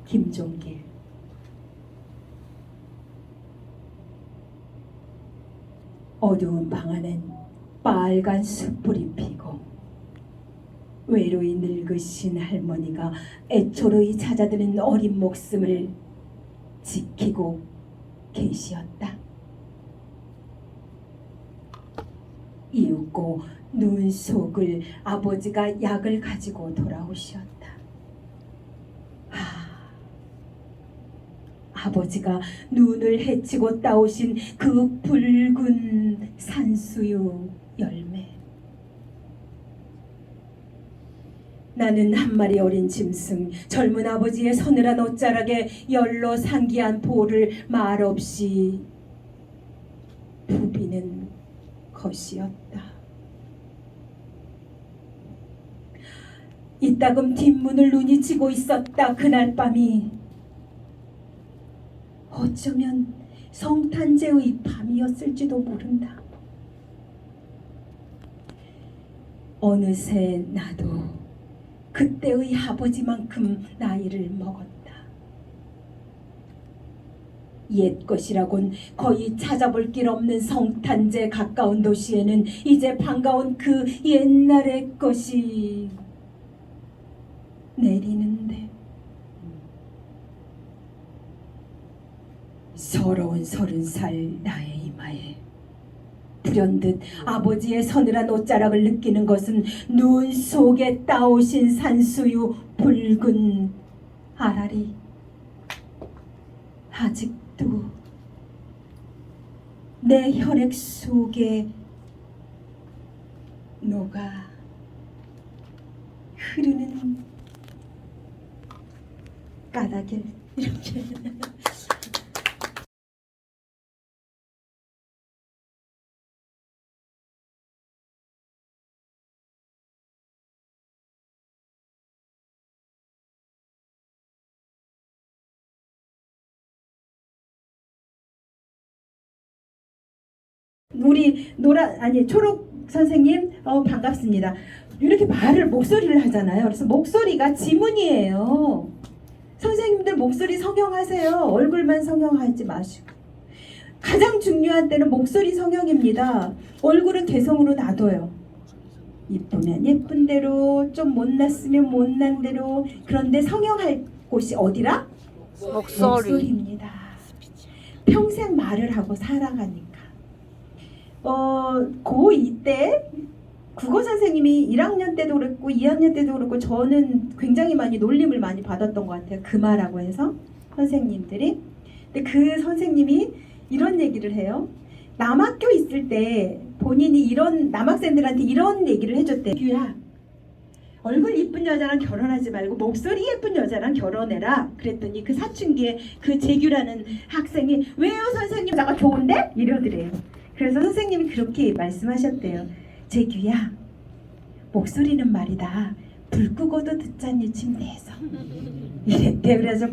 김종길. 어두운 방 안엔 빨간 숯불이 피고 외로이 늙으신 할머니가 애초로이 찾아드는 어린 목숨을 지키고 계시었다. 이윽고 눈 속을 아버지가 약을 가지고 돌아오셨다. 아버지가 눈을 헤치고 따오신 그 붉은 산수유 열매. 나는 한 마리 어린 짐승, 젊은 아버지의 서늘한 옷자락에 열로 상기한 볼을 말없이 부비는 것이었다. 이따금 뒷문을 눈이 치고 있었다. 그날 밤이 어쩌면 성탄제의 밤이었을지도 모른다. 어느새 나도 그때의 아버지만큼 나이를 먹었다. 옛것이라곤 거의 찾아볼 길 없는 성탄제 가까운 도시에는 이제 반가운 그 옛날의 것이 내리는데, 서러운 30살 나의 이마에 불현듯 아버지의 서늘한 옷자락을 느끼는 것은 눈 속에 따오신 산수유 붉은 알알이 아직도 내 혈액 속에 녹아 흐르는 까닭을 이렇게 우리 초록 선생님 반갑습니다. 이렇게 목소리를 하잖아요. 그래서 목소리가 지문이에요. 선생님들 목소리 성형하세요. 얼굴만 성형하지 마시고. 가장 중요한 때는 목소리 성형입니다. 얼굴은 개성으로 놔둬요. 이쁘면 예쁜 대로, 좀 못났으면 못난 대로. 그런데 성형할 곳이 어디라? 목소리입니다. 평생 말을 하고 살아가니까. 고2 때 국어 선생님이 1학년 때도 그랬고 2학년 때도 그랬고 저는 굉장히 많이 놀림을 많이 받았던 것 같아요. 금화라고 해서 선생님들이. 근데 그 선생님이 이런 얘기를 해요. 남학교 있을 때 본인이 이런 남학생들한테 이런 얘기를 해줬대. 규야, 얼굴 이쁜 여자랑 결혼하지 말고 목소리 예쁜 여자랑 결혼해라. 그랬더니 그 사춘기에 그 재규라는 학생이 왜요 선생님 여자가 좋은데? 이러더래요. 그래서 선생님이 그렇게 말씀하셨대요. 재규야, 목소리는 말이다. 불 끄고도 듣자니 침대에서. 이랬대요. 그래서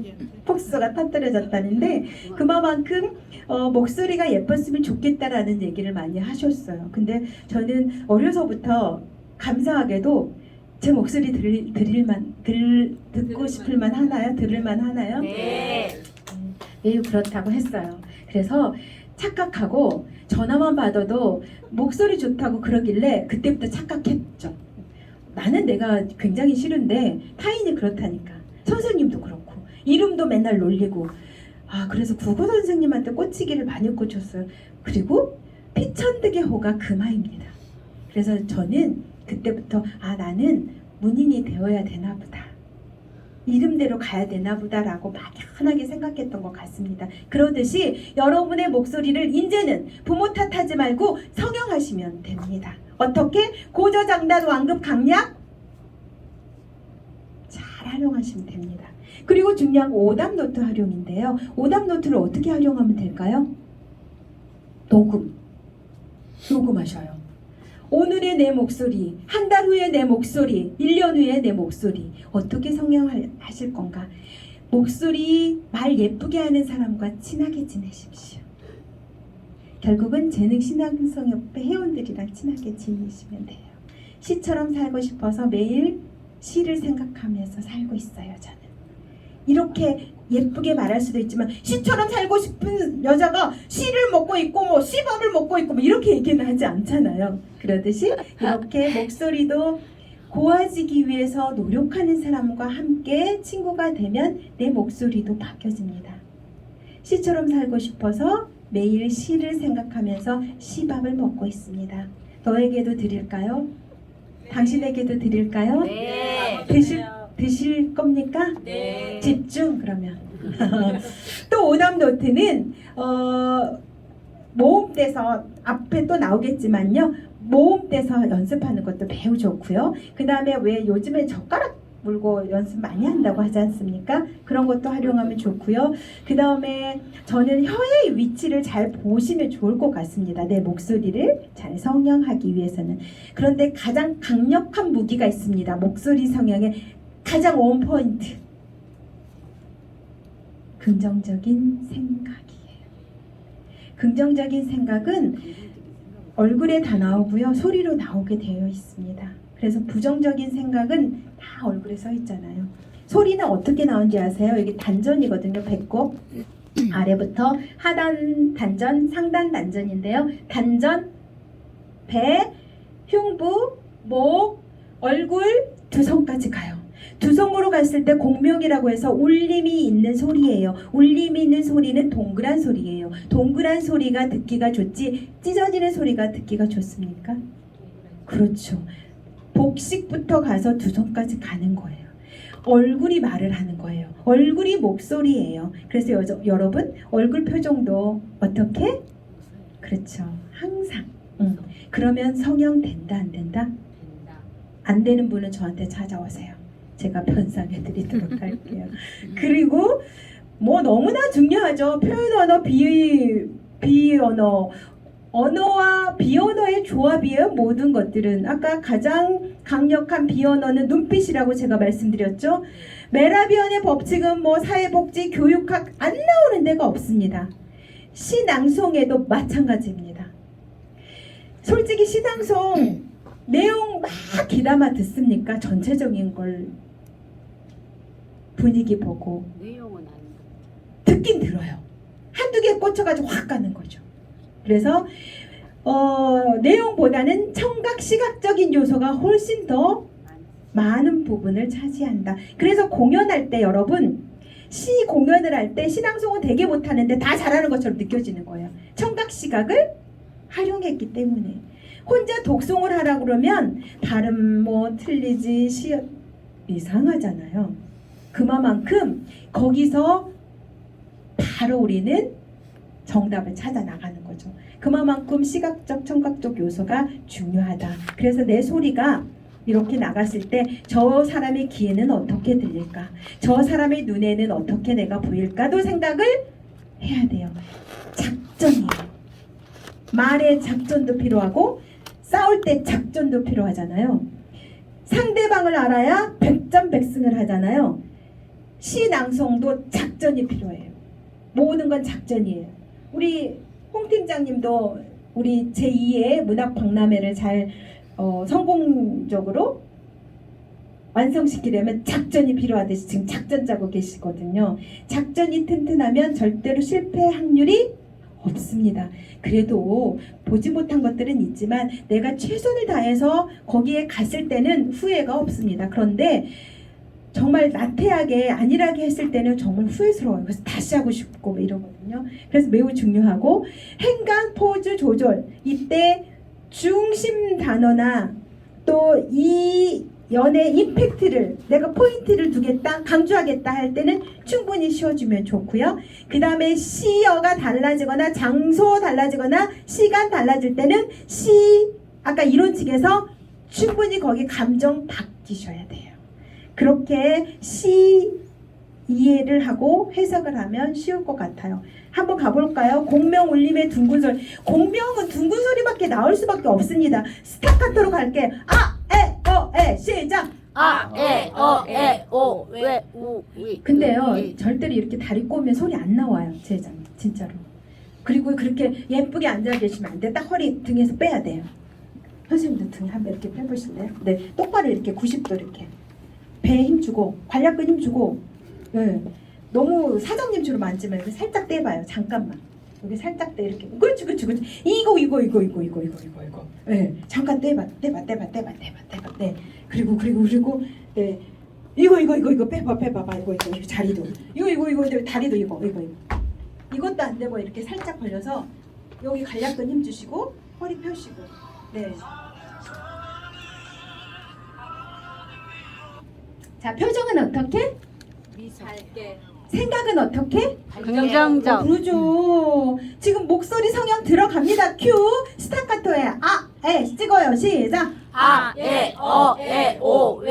폭소가 터뜨려졌다는데 그만큼 목소리가 예뻤으면 좋겠다라는 얘기를 많이 하셨어요. 근데 저는 어려서부터 감사하게도 제 목소리 듣고 싶을만 하나요? 들을만 하나요? 네. 매우 그렇다고 했어요. 그래서 착각하고 전화만 받아도 목소리 좋다고 그러길래 그때부터 착각했죠. 나는 내가 굉장히 싫은데 타인이 그렇다니까. 선생님도 그렇고 이름도 맨날 놀리고. 그래서 국어 선생님한테 꽂히기를 많이 꽂혔어요. 그리고 피천득의 호가 금화입니다. 그래서 저는 그때부터 나는 문인이 되어야 되나 보다. 이름대로 가야 되나 보다라고 막연하게 생각했던 것 같습니다. 그러듯이 여러분의 목소리를 이제는 부모 탓하지 말고 성형하시면 됩니다. 어떻게? 고저장단 완급 강약 잘 활용하시면 됩니다. 그리고 중요한 거 오답노트 활용인데요. 오답노트를 어떻게 활용하면 될까요? 녹음하셔요. 오늘의 내 목소리, 한 달 후에 내 목소리, 1년 후에 내 목소리 어떻게 성형하실 건가? 목소리 말 예쁘게 하는 사람과 친하게 지내십시오. 결국은 재능신앙성협회 회원들이랑 친하게 지내시면 돼요. 시처럼 살고 싶어서 매일 시를 생각하면서 살고 있어요. 저는 이렇게 예쁘게 말할 수도 있지만 시처럼 살고 싶은 여자가 씨를 먹고 있고 뭐 씨밥을 먹고 있고 뭐 이렇게 얘기는 하지 않잖아요. 그러듯이 이렇게 목소리도 고와지기 위해서 노력하는 사람과 함께 친구가 되면 내 목소리도 바뀌어집니다. 씨처럼 살고 싶어서 매일 씨를 생각하면서 씨밥을 먹고 있습니다. 너에게도 드릴까요? 당신에게도 드릴까요? 네. 드실 겁니까? 네. 집중 그러면. 또 오답 노트는 모음대서 앞에 또 나오겠지만요. 모음대서 연습하는 것도 매우 좋고요. 그 다음에 왜 요즘에 젓가락 물고 연습 많이 한다고 하지 않습니까? 그런 것도 활용하면 좋고요. 그 다음에 저는 혀의 위치를 잘 보시면 좋을 것 같습니다. 내 목소리를 잘 성형하기 위해서는. 그런데 가장 강력한 무기가 있습니다. 목소리 성형의 가장 원포인트. 긍정적인 생각이에요. 긍정적인 생각은 얼굴에 다 나오고요. 소리로 나오게 되어 있습니다. 그래서 부정적인 생각은 다 얼굴에 써 있잖아요. 소리는 어떻게 나오는지 아세요? 여기 단전이거든요. 배꼽 아래부터 하단 단전, 상단 단전인데요. 단전, 배, 흉부, 목, 얼굴, 두성까지 가요. 두성으로 갔을 때 공명이라고 해서 울림이 있는 소리예요. 울림이 있는 소리는 동그란 소리예요. 동그란 소리가 듣기가 좋지 찢어지는 소리가 듣기가 좋습니까? 그렇죠. 복식부터 가서 두성까지 가는 거예요. 얼굴이 말을 하는 거예요. 얼굴이 목소리예요. 그래서 여러분 얼굴 표정도 어떻게? 그렇죠. 항상. 그러면 성형 된다 안 된다? 안 되는 분은 저한테 찾아오세요. 제가 변상해 드리도록 할게요. 그리고 뭐 너무나 중요하죠. 표현 언어, 비언어. 언어와 비언어의 조합이에요. 모든 것들은. 아까 가장 강력한 비언어는 눈빛이라고 제가 말씀드렸죠. 메라비언의 법칙은 뭐 사회복지, 교육학 안 나오는 데가 없습니다. 시낭송에도 마찬가지입니다. 솔직히 시낭송 내용 막 귀담아 듣습니까? 전체적인 걸 분위기 보고 내용은 안 듣긴 들어요. 한두 개 꽂혀가지고 확 가는 거죠. 그래서 내용보다는 청각 시각적인 요소가 훨씬 더 많은 부분을 차지한다. 그래서 공연할 때 여러분 시 공연을 할 때 시낭송은 되게 못하는데 다 잘하는 것처럼 느껴지는 거예요. 청각 시각을 활용했기 때문에. 혼자 독송을 하라고 그러면 발음 뭐 틀리지 이상하잖아요. 그만큼 거기서 바로 우리는 정답을 찾아 나가는 거죠. 그만큼 시각적, 청각적 요소가 중요하다. 그래서 내 소리가 이렇게 나갔을 때 저 사람의 귀에는 어떻게 들릴까? 저 사람의 눈에는 어떻게 내가 보일까도 생각을 해야 돼요. 작전이에요. 말에 작전도 필요하고 싸울 때 작전도 필요하잖아요. 상대방을 알아야 백전백승을 하잖아요. 시 낭송도 작전이 필요해요. 모든 건 작전이에요. 우리 홍 팀장님도 우리 제2의 문학박람회를 잘 성공적으로 완성시키려면 작전이 필요하듯이 지금 작전 짜고 계시거든요. 작전이 튼튼하면 절대로 실패 확률이 없습니다. 그래도 보지 못한 것들은 있지만 내가 최선을 다해서 거기에 갔을 때는 후회가 없습니다. 그런데 정말 나태하게 안일하게 했을 때는 정말 후회스러워요. 그래서 다시 하고 싶고 이러거든요. 그래서 매우 중요하고 행간 포즈 조절 이때 중심 단어나 또 이 연의 임팩트를 내가 포인트를 두겠다 강조하겠다 할 때는 충분히 씌워주면 좋고요. 그 다음에 시어가 달라지거나 장소 달라지거나 시간 달라질 때는 아까 이론칙에서 충분히 거기 감정 바뀌셔야 돼요. 그렇게 이해를 하고 해석을 하면 쉬울 것 같아요. 한번 가볼까요? 공명 울림의 둥근 소리. 공명은 둥근 소리밖에 나올 수밖에 없습니다. 스타카토로 갈게. 시작. 근데요 절대로 이렇게 다리 꼬면 소리 안 나와요. 제자님 진짜로. 그리고 그렇게 예쁘게 앉아 계시면 안 돼. 딱 허리 등에서 빼야 돼요. 선생님도 등 한번 이렇게 펴보실래요? 네, 똑바로 이렇게 90도 이렇게 배에 힘주고 관략근 힘주고 네. 너무 사장님처럼 만지 말고 살짝 떼봐요. 잠깐만. 여기 살짝 떼 이렇게. 그렇지. 이거. 네. 잠깐 떼봐. 네. 그리고 네. 이거 빼봐. 이거 자리도. 이거 다리도 이거. 이것도 안 되고 이렇게 살짝 벌려서 여기 간략근 힘 주시고 허리 펴시고. 네. 자, 표정은 어떻게? 미살게. 생각은 어떻게? 긍정적. 그러죠. 지금 목소리 성형 들어갑니다. 큐. 스타카토에 찍어요. 시작. 오.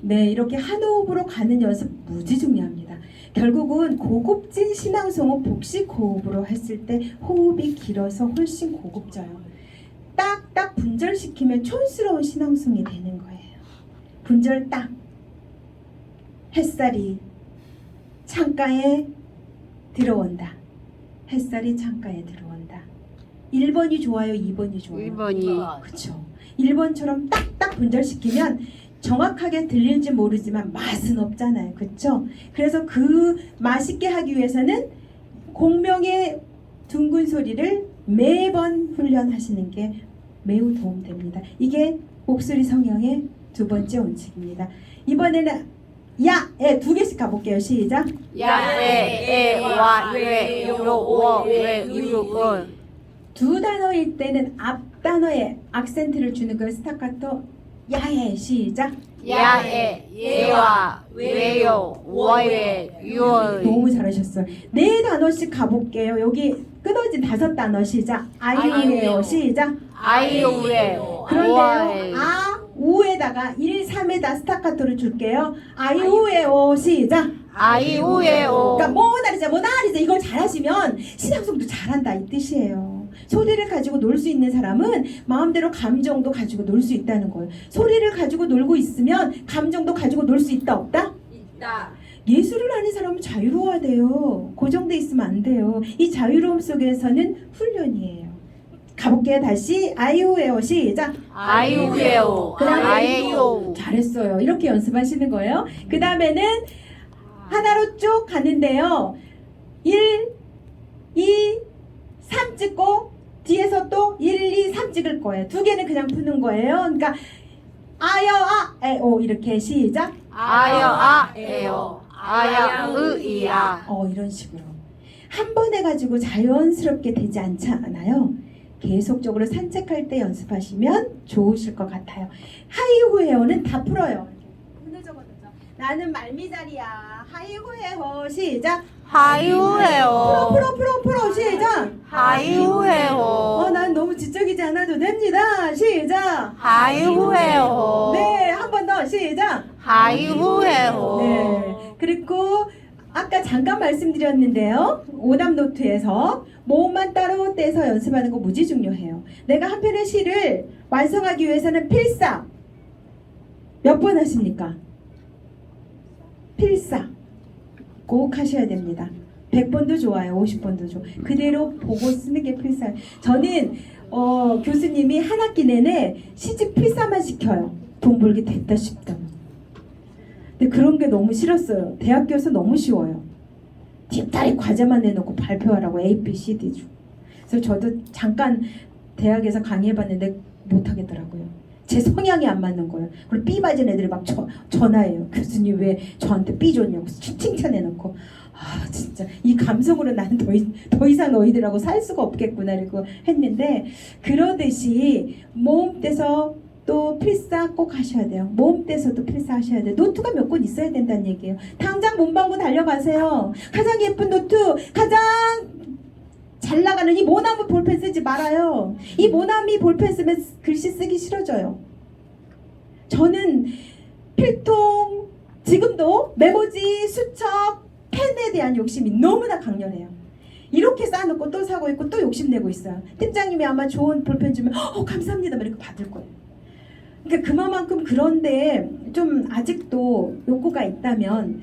네, 이렇게 한 호흡으로 가는 연습 무지 중요합니다. 결국은 고급진 신앙송은 복식 호흡으로 했을 때 호흡이 길어서 훨씬 고급져요. 딱딱 분절시키면 촌스러운 신앙송이 되는 거예요. 분절 딱. 햇살이 창가에 들어온다. 햇살이 창가에 들어온다. 1번이 좋아요, 2번이 좋아요? 1번이. 그렇죠. 1번처럼 딱딱 분절시키면 정확하게 들릴지 모르지만 맛은 없잖아요. 그렇죠? 그래서 그 맛있게 하기 위해서는 공명의 둥근 소리를 매번 훈련하시는 게 매우 도움됩니다. 이게 목소리 성형의 두 번째 원칙입니다. 이번에는 야에 두 개씩 가볼게요. 시작. 두 단어일 때는 앞 단어에 악센트를 주는 걸 스타카토 야에. 시작. 너무 잘하셨어요. 네 단어씩 가볼게요. 여기 끊어진 5단어. 시작. 아이오에요. 시작. 그런데요, 우에다가 1, 3에다 스타카토를 줄게요. 아이오에오. 시작. 그러니까 모나리자 이걸 잘하시면 신앙송도 잘한다 이 뜻이에요. 소리를 가지고 놀 수 있는 사람은 마음대로 감정도 가지고 놀 수 있다는 거예요. 소리를 가지고 놀고 있으면 감정도 가지고 놀 수 있다 없다? 있다. 예술을 하는 사람은 자유로워야 돼요. 고정돼 있으면 안 돼요. 이 자유로움 속에서는 훈련이에요. 가볼게요. 다시 아이오에오. 시작. 잘했어요. 이렇게 연습하시는 거예요. 그 다음에는 하나로 쭉 가는데요. 1, 2, 3 찍고 뒤에서 또 1, 2, 3 찍을 거예요. 두 개는 그냥 푸는 거예요. 그러니까 아여아에오 이렇게. 시작. 이런 식으로 한 번 해가지고 자연스럽게 되지 않잖아요. 계속적으로 산책할 때 연습하시면 좋으실 것 같아요. 하이후에어는 다 풀어요. 나는 말미잘이야. 하이후에어. 시작. 풀어. 시작. 난 너무 지적이지 않아도 됩니다. 시작. 네, 한 번 더. 시작. 네. 그리고 아까 잠깐 말씀드렸는데요. 오답 노트에서 모음만 따로 떼서 연습하는 거 무지 중요해요. 내가 한 편의 시를 완성하기 위해서는 필사 몇 번 하십니까? 필사 꼭 하셔야 됩니다. 100번도 좋아요. 50번도 좋아요. 그대로 보고 쓰는 게 필사예요. 저는 교수님이 한 학기 내내 시집 필사만 시켜요. 돈 벌기 됐다 싶다. 근데 그런 게 너무 싫었어요. 대학교에서 너무 쉬워요. 뒷다리 과제만 내놓고 발표하라고 A, B, C, D 주. 그래서 저도 잠깐 대학에서 강의해봤는데 못하겠더라고요. 제 성향이 안 맞는 거예요. 그리고 B 맞은 애들이 막 전화해요. 교수님 왜 저한테 B 줬냐고 칭찬해놓고 진짜 이 감성으로 나는 더 이상 너희들하고 살 수가 없겠구나 이러고 했는데 그러듯이 모음 떼서 또 필사 꼭 하셔야 돼요. 모음 떼서도 필사 하셔야 돼요. 노트가 몇 권 있어야 된다는 얘기예요. 당장 문방구 달려가세요. 가장 예쁜 노트, 가장 잘 나가는 이 모나미 볼펜 쓰지 말아요. 이 모나미 볼펜 쓰면 글씨 쓰기 싫어져요. 저는 필통, 지금도 메모지, 수첩, 펜에 대한 욕심이 너무나 강렬해요. 이렇게 쌓아놓고 또 사고 있고 또 욕심내고 있어요. 팀장님이 아마 좋은 볼펜 주면 감사합니다 이렇게 받을 거예요. 그러니까 그만큼 그런데 좀 아직도 욕구가 있다면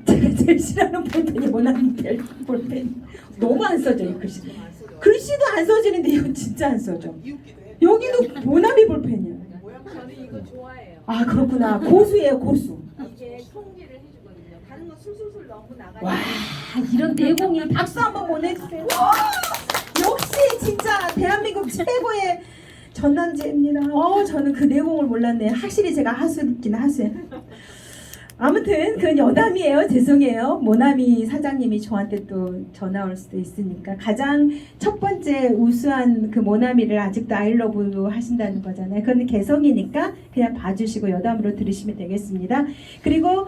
제가 제일 싫어하는 볼펜이 모나미 볼펜. 너무 안 써져 이 글씨. 글씨도 안 써지는데 이거 진짜 안 써져. 여기도 모나미 볼펜이야. 저는 이거 좋아해요. 그렇구나. 고수예요 고수. 이게 통 너무 나가. 와, 이런 내공이 박수 한번 보내주세요. 역시 진짜 대한민국 최고의 전남지입니다. 저는 그 내공을 몰랐네요. 확실히 제가 하수긴 하수예요. 아무튼 그건 여담이에요. 죄송해요. 모나미 사장님이 저한테 또 전화 올 수도 있으니까 가장 첫 번째 우수한 그 모나미를 아직도 아이러브 하신다는 거잖아요. 그건 개성이니까 그냥 봐주시고 여담으로 들으시면 되겠습니다. 그리고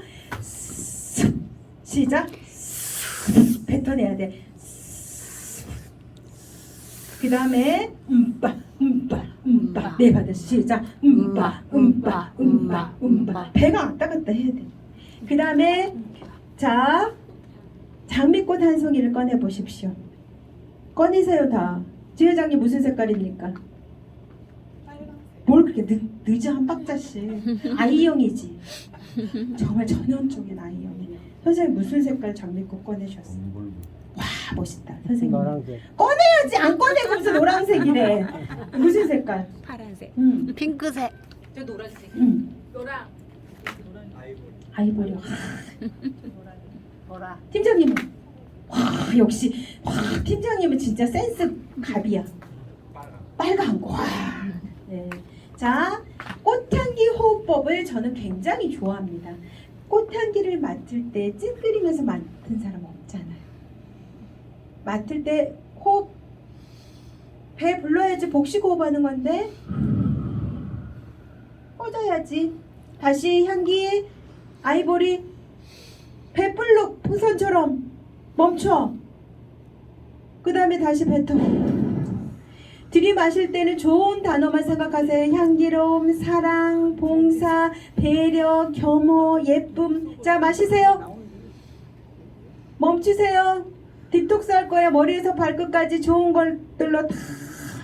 시작. 뱉어내야 돼. 그 다음에 네 받았어. 시작. 배가 왔다 갔다 해야 돼. 그 다음에 자 장미꽃 한 송이를 꺼내 보십시오. 꺼내세요 다. 지 회장님 무슨 색깔입니까? 뭘 그렇게 늦어 한 박자씩. 아이형이지. 정말 전형적인 아이형이. 선생님 무슨 색깔 장미꽃 꺼내셨어요? 와 멋있다 선생님. 노란색. 꺼내야지. 안 꺼내고 무슨 노란색이래. 무슨 색깔? 파란색, 응. 핑크색, 저 노란색. 응. 노랑. 아이보리. 보라. 팀장님은 와 역시 와 팀장님은 진짜 센스 갑이야. 빨간 거. 와. 네. 자 꽃향기 호흡법을 저는 굉장히 좋아합니다. 꽃향기를 맡을 때 찡그리면서 맡은 사람 없잖아요. 맡을 때 호흡 배 불러야지 복식 호흡하는 건데 꺼져야지. 다시 향기 아이보리 배 불러 풍선처럼 멈춰. 그 다음에 다시 뱉어. 들이마실 때는 좋은 단어만 생각하세요. 향기로움, 사랑, 봉사, 배려, 겸허, 예쁨. 자 마시세요. 멈추세요. 디톡스 할 거예요. 머리에서 발끝까지 좋은 것들로 다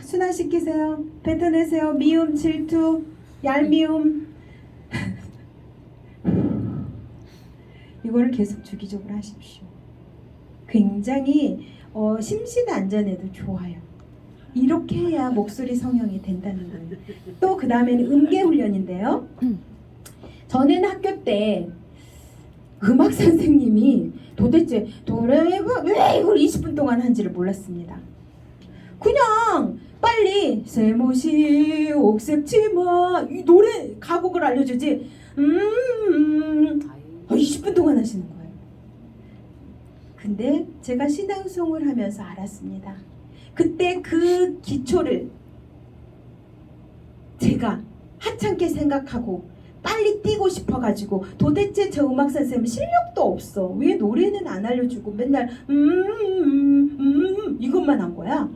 순환시키세요. 뱉어내세요. 미움, 질투, 얄미움. 이거를 계속 주기적으로 하십시오. 굉장히 심신안전에도 좋아요. 이렇게 해야 목소리 성형이 된다는 거예요. 또 그 다음에는 음계훈련인데요. 저는 학교 때 음악 선생님이 도대체 도레미파 왜 이걸 20분 동안 한지를 몰랐습니다. 그냥 빨리 세모시 옥색치마 이 노래 가곡을 알려주지 20분 동안 하시는 거예요. 근데 제가 신앙송을 하면서 알았습니다. 그때 그 기초를 제가 하찮게 생각하고 빨리 뛰고 싶어가지고 도대체 저 음악 선생님 실력도 없어. 왜 노래는 안 알려주고 맨날 이것만 한 거야.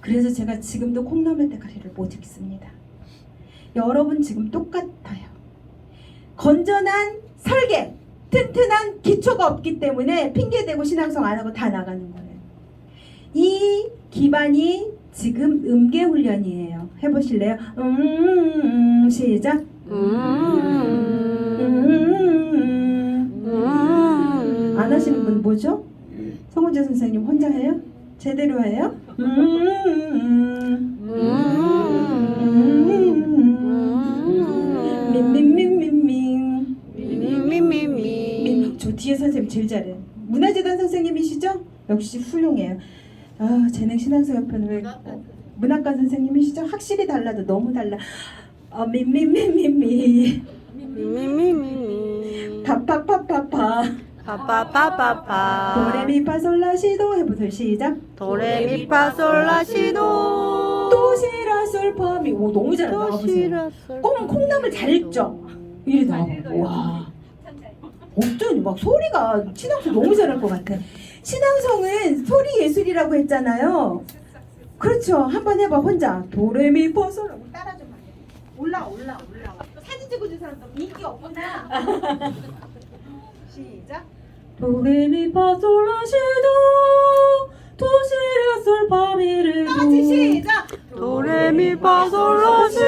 그래서 제가 지금도 콩나물 대가리를 못 읽습니다. 여러분 지금 똑같아요. 건전한 설계, 튼튼한 기초가 없기 때문에 핑계대고 신앙송 안 하고 다 나가는 거예요. 이 기반이 지금 음계훈련이에요. 해보실래요? 시작. 안 하시는 분 뭐죠? 성훈재 선생님 혼자 해요? 제대로 해요? 민민민민민. 저 뒤에 선생님 제일 잘해. 문화재단 선생님이시죠? 역시 훌륭해요. 재능신앙서협회는 왜 문학관 선생님이시죠? 확실히 달라도 너무 달라. 민민민민미 파파파파파 파파파파파 도레미파솔라시도 해보세요. 시작. 도레미파솔라시도 도시라솔파미. 오 너무 잘한다. 가보세요. 콩나물 잘 읽죠? 이리 나와. 와 어쩐지 막 소리가 신앙송 너무 잘할 것 같아. 신앙송은 소리 예술이라고 했잖아요. 그렇죠. 한번 해봐 혼자. 도레미파솔 따라 좀 해. 올라와. 사진 찍어준 사람도 인기 없구나. 시작. 도레미파솔라시도 도시라솔파미를 다시 시작. 도레미파솔라시도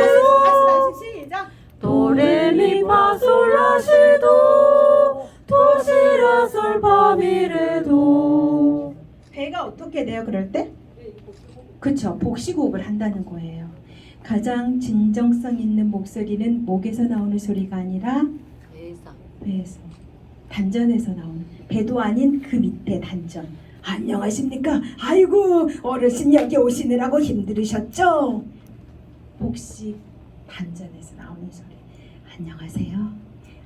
다시 시작. 도레미파솔라시도 도시라솔파미레도. 배가 어떻게 돼요 그럴 때? 그쵸. 복식호흡을 한다는 거예요. 가장 진정성 있는 목소리는 목에서 나오는 소리가 아니라 배에서 단전에서 나오는 배도 아닌 그 밑에 단전. 안녕하십니까? 아이고 어르신 여기 오시느라고 힘들으셨죠? 복식 단전에서 나오는 소리. 안녕하세요.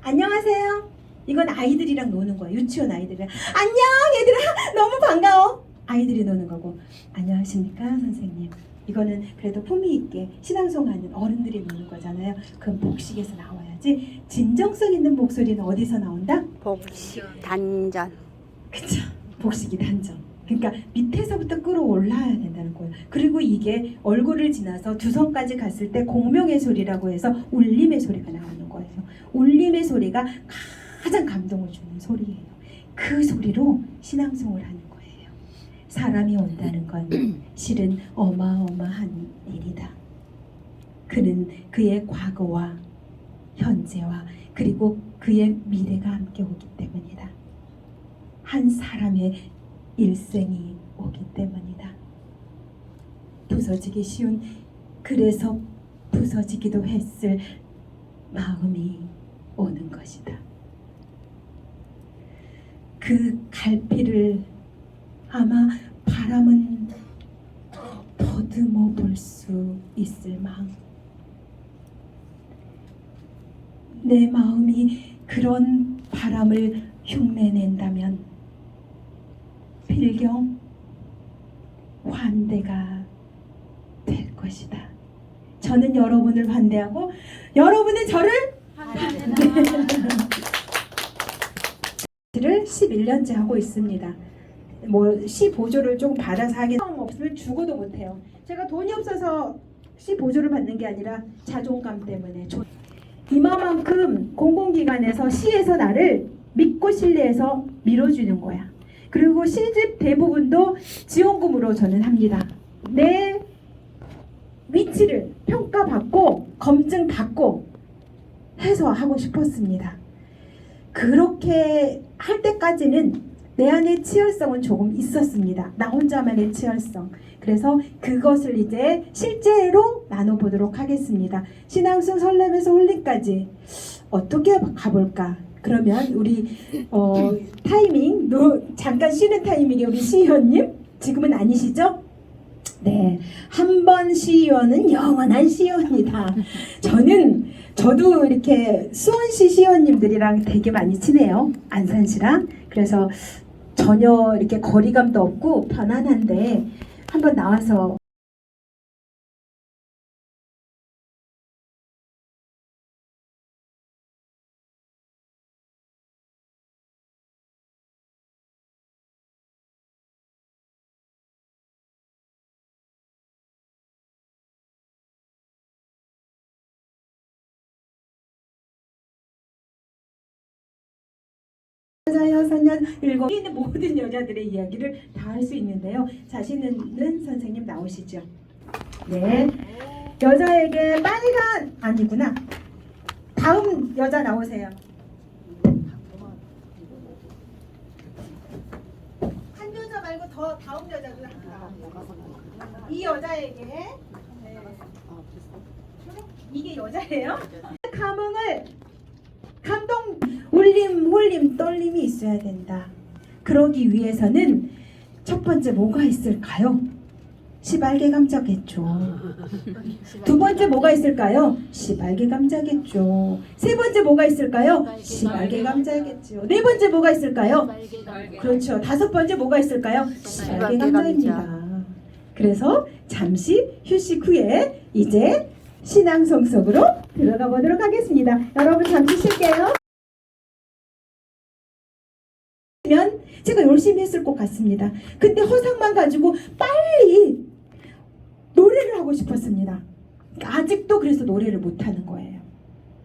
안녕하세요. 이건 아이들이랑 노는 거야. 유치원 아이들이랑. 안녕 얘들아 너무 반가워. 아이들이 노는 거고. 안녕하십니까 선생님. 이거는 그래도 품위 있게 신앙송하는 어른들이 노는 거잖아요. 그럼 복식에서 나와야지. 진정성 있는 목소리는 어디서 나온다? 복식 단전. 그쵸. 복식이 단전. 그러니까 밑에서부터 끌어올라야 된다는 거예요. 그리고 이게 얼굴을 지나서 두성까지 갔을 때 공명의 소리라고 해서 울림의 소리가 나오는 거예요. 울림의 소리가 가장 감동을 주는 소리예요. 그 소리로 신앙송을 하는 거예요. 사람이 온다는 건 실은 어마어마한 일이다. 그는 그의 과거와 현재와 그리고 그의 미래가 함께 오기 때문이다. 한 사람의 일생이 오기 때문이다. 부서지기 쉬운, 그래서 부서지기도 했을 마음이 오는 것이다. 그 갈피를 아마 바람은 더듬어 볼 수 있을 마음. 내 마음이 그런 바람을 흉내낸다면 필경 환대가 될 것이다. 저는 여러분을 환대하고 여러분은 저를 를 11년째 하고 있습니다. 뭐 시 보조를 조금 받아서 하긴 없으면 죽어도 못해요. 제가 돈이 없어서 시 보조를 받는 게 아니라 자존감 때문에. 이만큼 공공기관에서 시에서 나를 믿고 신뢰해서 밀어주는 거야. 그리고 시집 대부분도 지원금으로 저는 합니다. 내 위치를 평가받고 검증받고 해서 하고 싶었습니다. 그렇게 할 때까지는 내 안에 치열성은 조금 있었습니다. 나 혼자만의 치열성. 그래서 그것을 이제 실제로 나눠보도록 하겠습니다. 신앙송 설렘에서 홀림까지 어떻게 가볼까? 그러면 우리 타이밍 잠깐 쉬는 타이밍에 우리 시의원님 지금은 아니시죠? 네, 한 번 시의원은 영원한 시의원이다. 저도 이렇게 수원시 시의원님들이랑 되게 많이 친해요. 안산시랑. 그래서 전혀 이렇게 거리감도 없고 편안한데 한번 나와서 여자여 일곱 있는 모든 여자들의 이야기를 다 할 수 있는데요. 자신 있는 선생님 나오시죠. 네, 여자에게 빨간 아니구나. 다음 여자 나오세요. 한 여자 말고 더 다음 여자도 이 여자에게 네. 이게 여자예요? 감흥을 감동 울림, 홀림, 떨림이 있어야 된다. 그러기 위해서는 첫 번째 뭐가 있을까요? 시발개 감자겠죠. 두 번째 뭐가 있을까요? 시발개 감자겠죠. 세 번째 뭐가 있을까요? 시발개 감자겠죠. 네 번째 뭐가 있을까요? 그렇죠. 다섯 번째 뭐가 있을까요? 시발개 감자입니다. 그래서 잠시 휴식 후에 이제 신앙송 속으로 들어가 보도록 하겠습니다. 여러분 잠시 쉴게요. 제가 열심히 했을 것 같습니다. 근데 허상만 가지고 빨리 노래를 하고 싶었습니다. 아직도 그래서 노래를 못하는 거예요.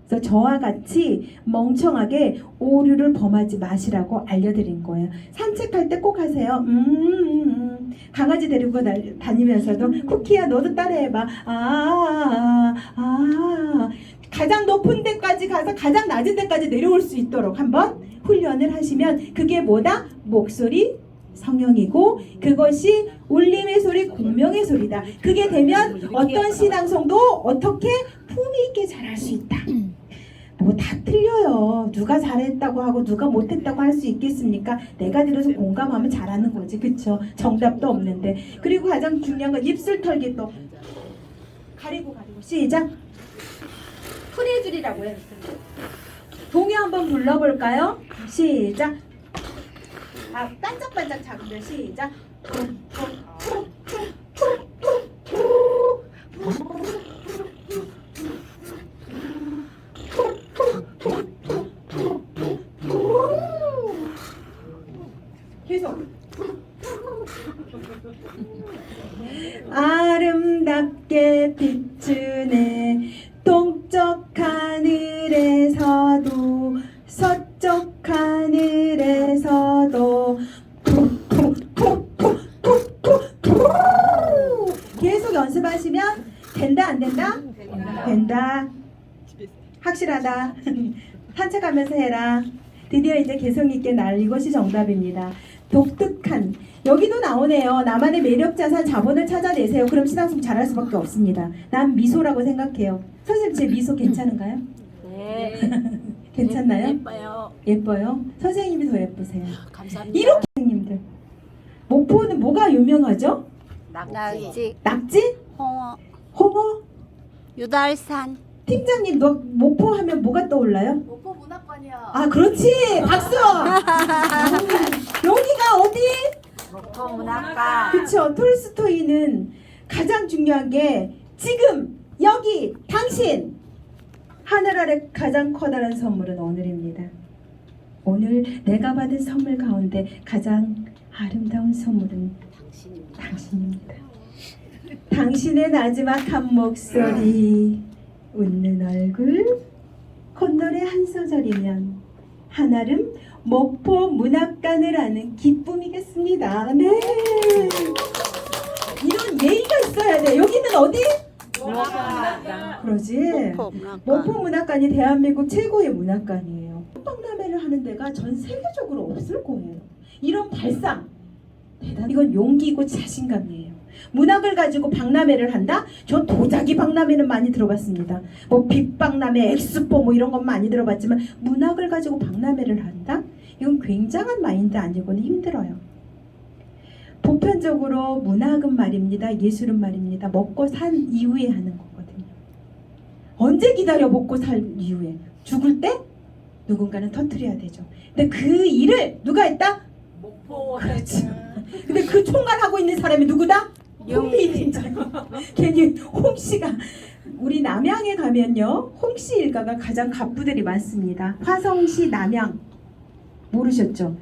그래서 저와 같이 멍청하게 오류를 범하지 마시라고 알려드린 거예요. 산책할 때 꼭 하세요. 강아지 데리고 다니면서도 쿠키야 너도 따라해봐. 가장 높은 데까지 가서 가장 낮은 데까지 내려올 수 있도록 한번 훈련을 하시면 그게 뭐다? 목소리 성령이고 그것이 울림의 소리 공명의 소리다. 그게 되면 어떤 신앙송도 어떻게 품위 있게 잘할 수 있다. 뭐 다 틀려요. 누가 잘했다고 하고 누가 못했다고 할 수 있겠습니까? 내가 들어서 공감하면 잘하는 거지. 그쵸? 정답도 없는데. 그리고 가장 중요한 건 입술 털기 또 가리고 시작. 풀이줄이라고 해요. 동요 한번 불러볼까요? 시작. 아, 반짝반짝 작은데 시작. 계속. 아름답게 비추네 동쪽 하늘에서도 서쪽 하늘에서도 계속 연습하시면 된다 안 된다? 된다. 확실하다. 산책하면서 해라. 드디어 이제 개성 있게 날 이것이 정답입니다. 독특한 여기도 나오네요. 나만의 매력 자산 자본을 찾아내세요. 그럼 신앙송 잘할 수밖에 없습니다. 난 미소라고 생각해요. 선생님 제 미소 괜찮은가요? 네. 괜찮나요? 예뻐요. 예뻐요? 선생님이 더 예쁘세요. 감사합니다. 이렇게 선생님들 목포는 뭐가 유명하죠? 낙지, 낙지? 홍어, 홍어? 유달산. 팀장님 너 목포 하면 뭐가 떠올라요? 목포 문학관이야. 아 그렇지 박수. 여기가 어디? 목포 문학관. 그쵸. 톨스토이는 가장 중요한 게 지금 여기 당신 하늘 아래 가장 커다란 선물은 오늘입니다. 오늘 내가 받은 선물 가운데 가장 아름다운 선물은 당신입니다. 당신의 나지막한 목소리, 웃는 얼굴, 콧노래 한 소절이면 한아름 목포 문학관을 하는 기쁨이겠습니다. 네. 이런 예의가 있어야 돼. 여기는 어디? 그러지. 목포 문학관. 목포 문학관이 대한민국 최고의 문학관이에요. 박람회를 하는 데가 전 세계적으로 없을 거예요. 이런 발상 대단. 이건 용기고 자신감이에요. 문학을 가지고 박람회를 한다? 저 도자기 박람회는 많이 들어봤습니다. 뭐 빛박람회, 엑스포 뭐 이런 건 많이 들어봤지만 문학을 가지고 박람회를 한다? 이건 굉장한 마인드 아니고는 힘들어요. 보편적으로 문학은 말입니다. 예술은 말입니다. 먹고 산 이후에 하는 거거든요. 언제 기다려 먹고 살 이후에? 죽을 때? 누군가는 터뜨려야 되죠. 근데 그 일을 누가 했다? 목포. 그렇죠. 근데 그 총괄하고 있는 사람이 누구다? 홍미 팀장. 괜히 홍씨가 우리 남양에 가면요 홍씨 일가가 가장 갑부들이 많습니다. 화성시 남양 모르셨죠?